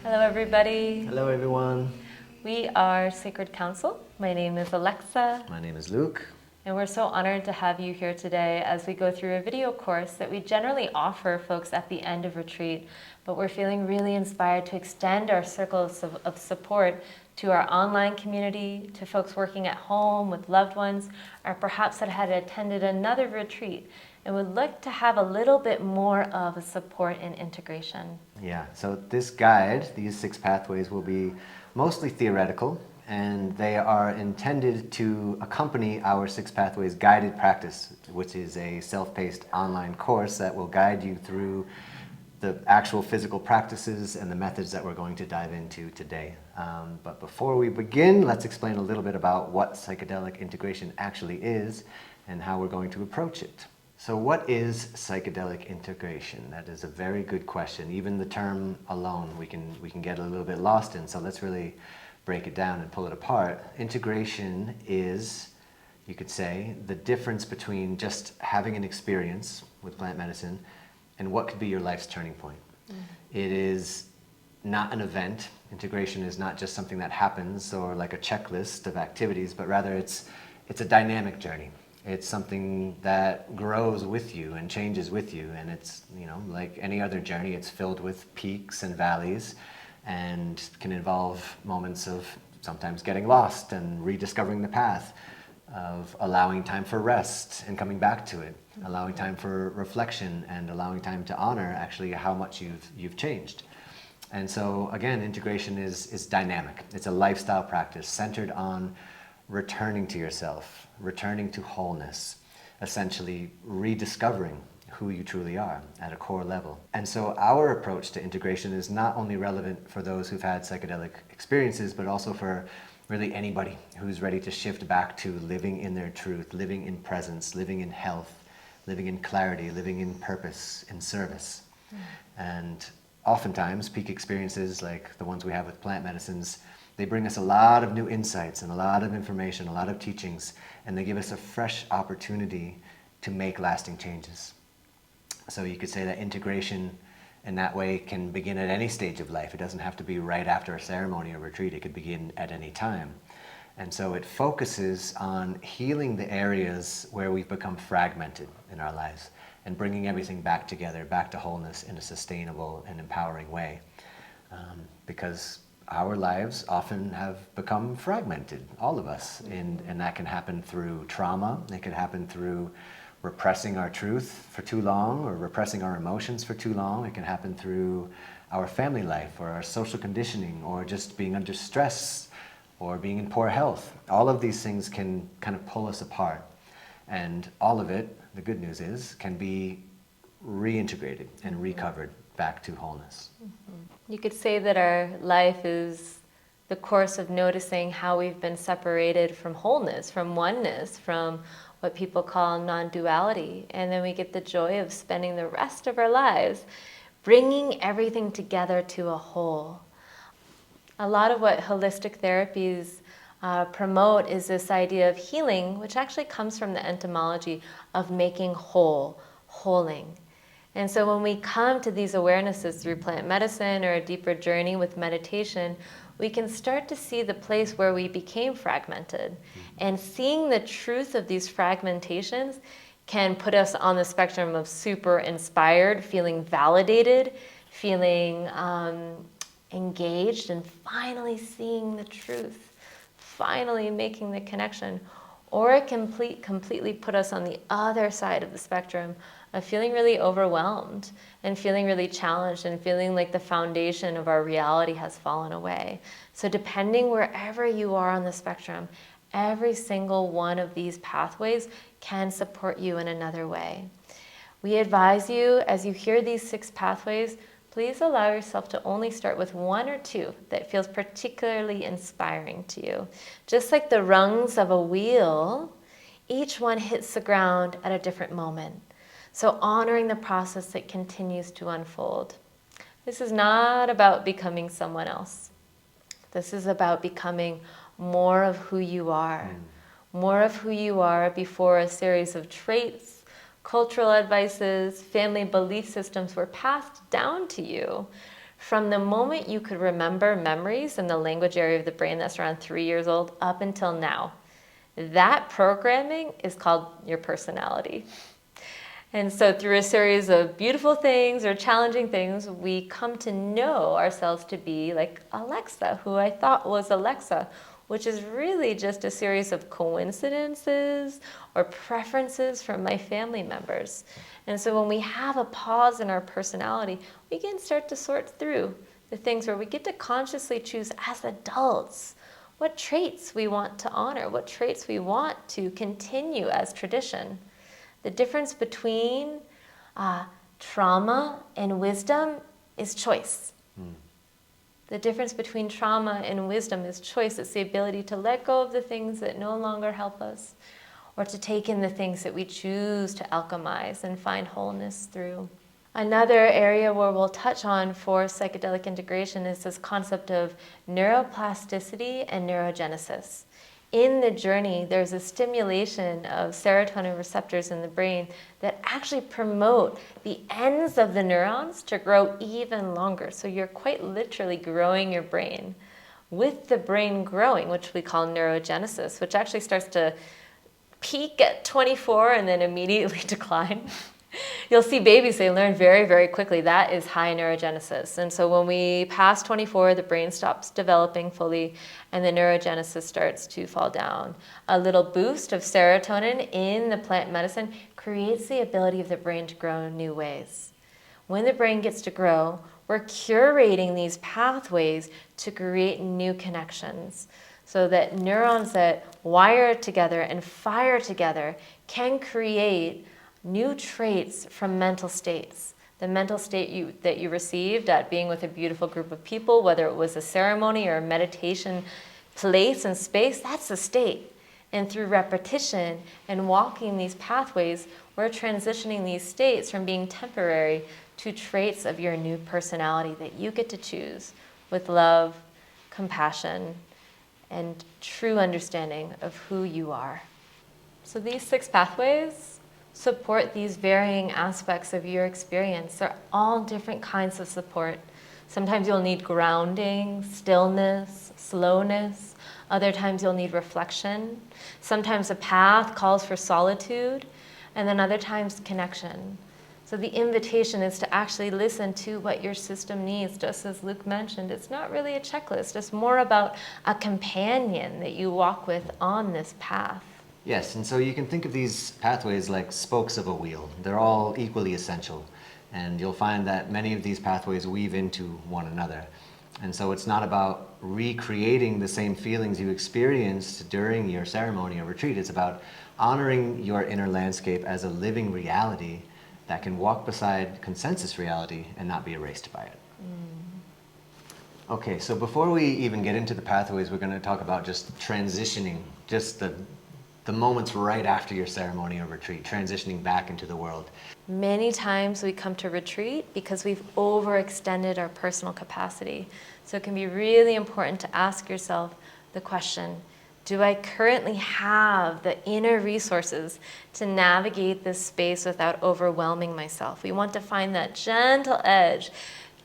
Hello, everybody. Hello, everyone. We are Sacred Council. My name is Alexa. My name is Luke. And we're so honored to have you here today as we go through a video course that we generally offer folks at the end of retreat, but we're feeling really inspired to extend our circles of support to our online community, to folks working at home with loved ones, or perhaps that had attended another retreat and would like to have a little bit more of a support and integration. Yeah, so this guide, these 6 pathways, will be mostly theoretical, and they are intended to accompany our 6 pathways guided practice, which is a self-paced online course that will guide you through the actual physical practices and the methods that we're going to dive into today. But before we begin, let's explain a little bit about what psychedelic integration actually is and how we're going to approach it. So what is psychedelic integration? That is a very good question. Even the term alone we can get a little bit lost in, so let's really break it down and pull it apart. Integration is, you could say, the difference between just having an experience with plant medicine and what could be your life's turning point. It is not an event. Integration is not just something that happens or like a checklist of activities, but rather it's a dynamic journey. It's something that grows with you and changes with you, and it's, like any other journey, it's filled with peaks and valleys and can involve moments of sometimes getting lost and rediscovering the path, of allowing time for rest and coming back to it, allowing time for reflection and allowing time to honor actually how much you've changed. And so again, integration is dynamic. It's a lifestyle practice centered on returning to yourself, returning to wholeness, essentially rediscovering who you truly are at a core level. And so our approach to integration is not only relevant for those who've had psychedelic experiences, but also for really anybody who's ready to shift back to living in their truth, living in presence, living in health, living in clarity, living in purpose, in service. And oftentimes, peak experiences like the ones we have with plant medicines, they bring us a lot of new insights and a lot of information, a lot of teachings, and they give us a fresh opportunity to make lasting changes. So you could say that integration in that way can begin at any stage of life. It doesn't have to be right after a ceremony or retreat. It could begin at any time. And so it focuses on healing the areas where we've become fragmented in our lives and bringing everything back together, back to wholeness in a sustainable and empowering way. Because our lives often have become fragmented, all of us, and that can happen through trauma. It can happen through repressing our truth for too long or repressing our emotions for too long. It can happen through our family life or our social conditioning or just being under stress or being in poor health. All of these things can kind of pull us apart, and all of it, the good news is, can be reintegrated and recovered back to wholeness. You could say that our life is the course of noticing how we've been separated from wholeness, from oneness, from what people call non-duality. And then we get the joy of spending the rest of our lives bringing everything together to a whole. A lot of what holistic therapies promote is this idea of healing, which actually comes from the etymology of making whole, holing. And so when we come to these awarenesses through plant medicine or a deeper journey with meditation, we can start to see the place where we became fragmented. And seeing the truth of these fragmentations can put us on the spectrum of super inspired, feeling validated, feeling engaged, and finally seeing the truth, finally making the connection. Or it can completely put us on the other side of the spectrum of feeling really overwhelmed and feeling really challenged and feeling like the foundation of our reality has fallen away. So depending wherever you are on the spectrum, every single one of these pathways can support you in another way. We advise you, as you hear these 6 pathways, please allow yourself to only start with 1 or 2 that feels particularly inspiring to you. Just like the rungs of a wheel, each one hits the ground at a different moment. So honoring the process that continues to unfold. This is not about becoming someone else. This is about becoming more of who you are. More of who you are before a series of traits, cultural advices, family belief systems were passed down to you From the moment you could remember memories in the language area of the brain that's around 3 years old up until now, that programming is called your personality. And so through a series of beautiful things or challenging things, we come to know ourselves to be like Alexa, who I thought was Alexa, which is really just a series of coincidences or preferences from my family members. And so when we have a pause in our personality, we can start to sort through the things where we get to consciously choose as adults what traits we want to honor, what traits we want to continue as tradition. The difference between trauma and wisdom is choice. The difference between trauma and wisdom is choice. It's the ability to let go of the things that no longer help us, or to take in the things that we choose to alchemize and find wholeness through. Another area where we'll touch on for psychedelic integration is this concept of neuroplasticity and neurogenesis. In the journey, there's a stimulation of serotonin receptors in the brain that actually promote the ends of the neurons to grow even longer. So you're quite literally growing your brain. With the brain growing, which we call neurogenesis, which actually starts to peak at 24 and then immediately decline. You'll see babies, they learn very, very quickly. That is high neurogenesis. And so when we pass 24, the brain stops developing fully and the neurogenesis starts to fall down. A little boost of serotonin in the plant medicine creates the ability of the brain to grow in new ways. When the brain gets to grow, we're curating these pathways to create new connections so that neurons that wire together and fire together can create new traits from mental states. The mental state that you received at being with a beautiful group of people, whether it was a ceremony or a meditation place and space, that's the state. And through repetition and walking these pathways, we're transitioning these states from being temporary to traits of your new personality that you get to choose with love, compassion, and true understanding of who you are. So these 6 pathways support these varying aspects of your experience. They're all different kinds of support. Sometimes you'll need grounding, stillness, slowness. Other times you'll need reflection. Sometimes a path calls for solitude, and then other times connection. So the invitation is to actually listen to what your system needs. Just as Luke mentioned, it's not really a checklist. It's more about a companion that you walk with on this path. Yes, and so you can think of these pathways like spokes of a wheel. They're all equally essential, and you'll find that many of these pathways weave into one another. And so it's not about recreating the same feelings you experienced during your ceremony or retreat. It's about honoring your inner landscape as a living reality that can walk beside consensus reality and not be erased by it. Okay, so before we even get into the pathways, we're going to talk about just transitioning, just the moments right after your ceremony or retreat, transitioning back into the world. Many times we come to retreat because we've overextended our personal capacity. So it can be really important to ask yourself the question, do I currently have the inner resources to navigate this space without overwhelming myself? We want to find that gentle edge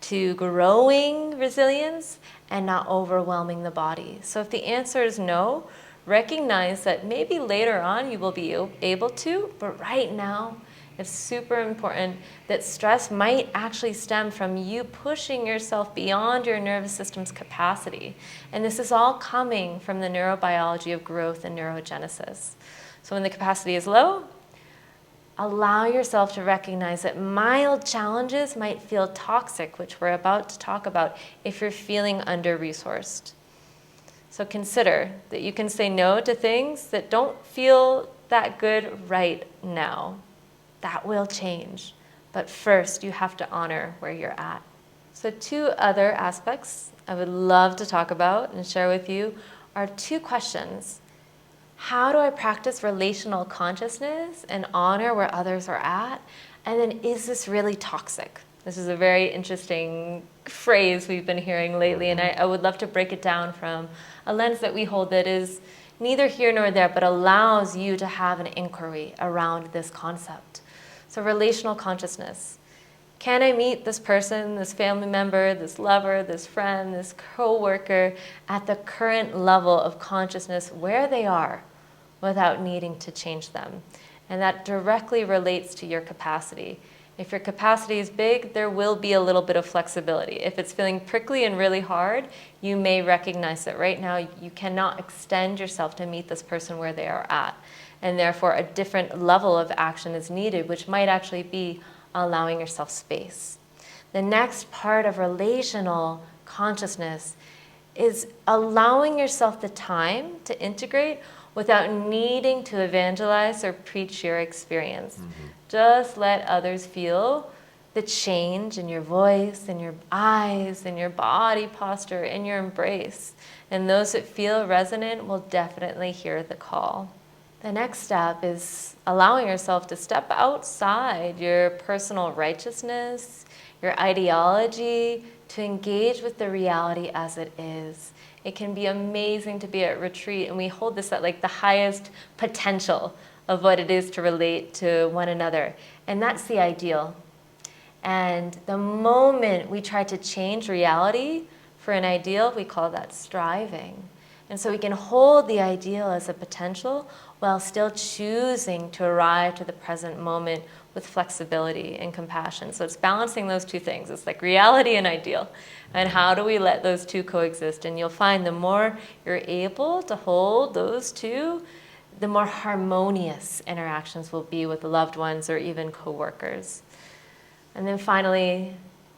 to growing resilience and not overwhelming the body. So if the answer is no, recognize that maybe later on you will be able to, but right now it's super important that stress might actually stem from you pushing yourself beyond your nervous system's capacity. And this is all coming from the neurobiology of growth and neurogenesis. So when the capacity is low, allow yourself to recognize that mild challenges might feel toxic, which we're about to talk about, if you're feeling under-resourced. So consider that you can say no to things that don't feel that good right now. That will change. But first, you have to honor where you're at. So 2 other aspects I would love to talk about and share with you are 2 questions. How do I practice relational consciousness and honor where others are at? And then, is this really toxic? This is a very interesting phrase we've been hearing lately, and I would love to break it down from a lens that we hold that is neither here nor there, but allows you to have an inquiry around this concept. So relational consciousness. Can I meet this person, this family member, this lover, this friend, this coworker at the current level of consciousness where they are without needing to change them? And that directly relates to your capacity. If your capacity is big, there will be a little bit of flexibility. If it's feeling prickly and really hard, you may recognize that right now you cannot extend yourself to meet this person where they are at. And therefore, a different level of action is needed, which might actually be allowing yourself space. The next part of relational consciousness is allowing yourself the time to integrate without needing to evangelize or preach your experience. Just let others feel the change in your voice, in your eyes, in your body posture, in your embrace. And those that feel resonant will definitely hear the call. The next step is allowing yourself to step outside your personal righteousness, your ideology, to engage with the reality as it is. It can be amazing to be at retreat, and we hold this at like the highest potential of what it is to relate to one another. And that's the ideal. And the moment we try to change reality for an ideal, we call that striving. And so we can hold the ideal as a potential while still choosing to arrive to the present moment with flexibility and compassion. So it's balancing those two things. It's like reality and ideal. And how do we let those two coexist? And you'll find the more you're able to hold those two, the more harmonious interactions will be with loved ones or even coworkers. And then finally,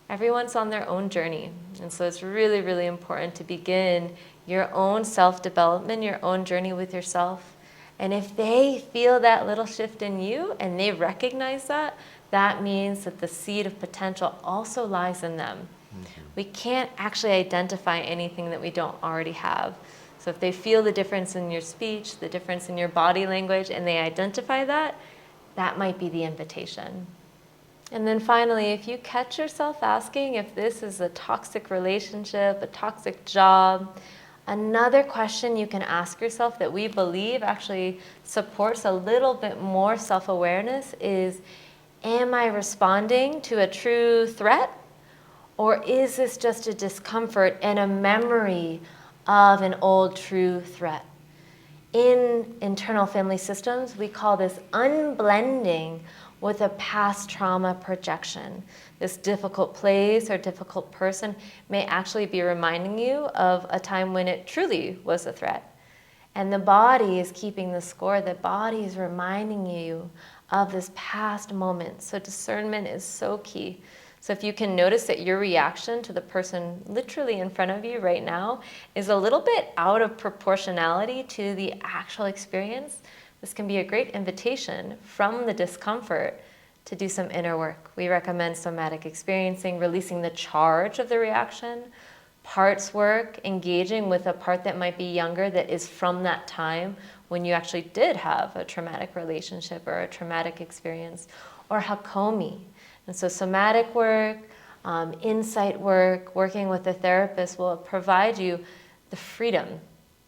everyone's on their own journey. And so it's really, really important to begin your own self-development, your own journey with yourself. And if they feel that little shift in you and they recognize that, that means that the seed of potential also lies in them. We can't actually identify anything that we don't already have. So if they feel the difference in your speech, the difference in your body language, and they identify that, that might be the invitation. And then finally, if you catch yourself asking if this is a toxic relationship, a toxic job, another question you can ask yourself that we believe actually supports a little bit more self-awareness is, am I responding to a true threat? Or is this just a discomfort and a memory of an old true threat? In internal family systems, we call this unblending with a past trauma projection. This difficult place or difficult person may actually be reminding you of a time when it truly was a threat. And the body is keeping the score. The body is reminding you of this past moment. So discernment is so key. So if you can notice that your reaction to the person literally in front of you right now is a little bit out of proportionality to the actual experience, this can be a great invitation from the discomfort to do some inner work. We recommend somatic experiencing, releasing the charge of the reaction, parts work, engaging with a part that might be younger that is from that time when you actually did have a traumatic relationship or a traumatic experience, or hakomi. And so somatic work, insight work, working with a therapist will provide you the freedom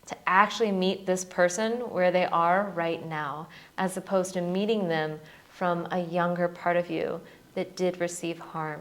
to actually meet this person where they are right now, as opposed to meeting them from a younger part of you that did receive harm.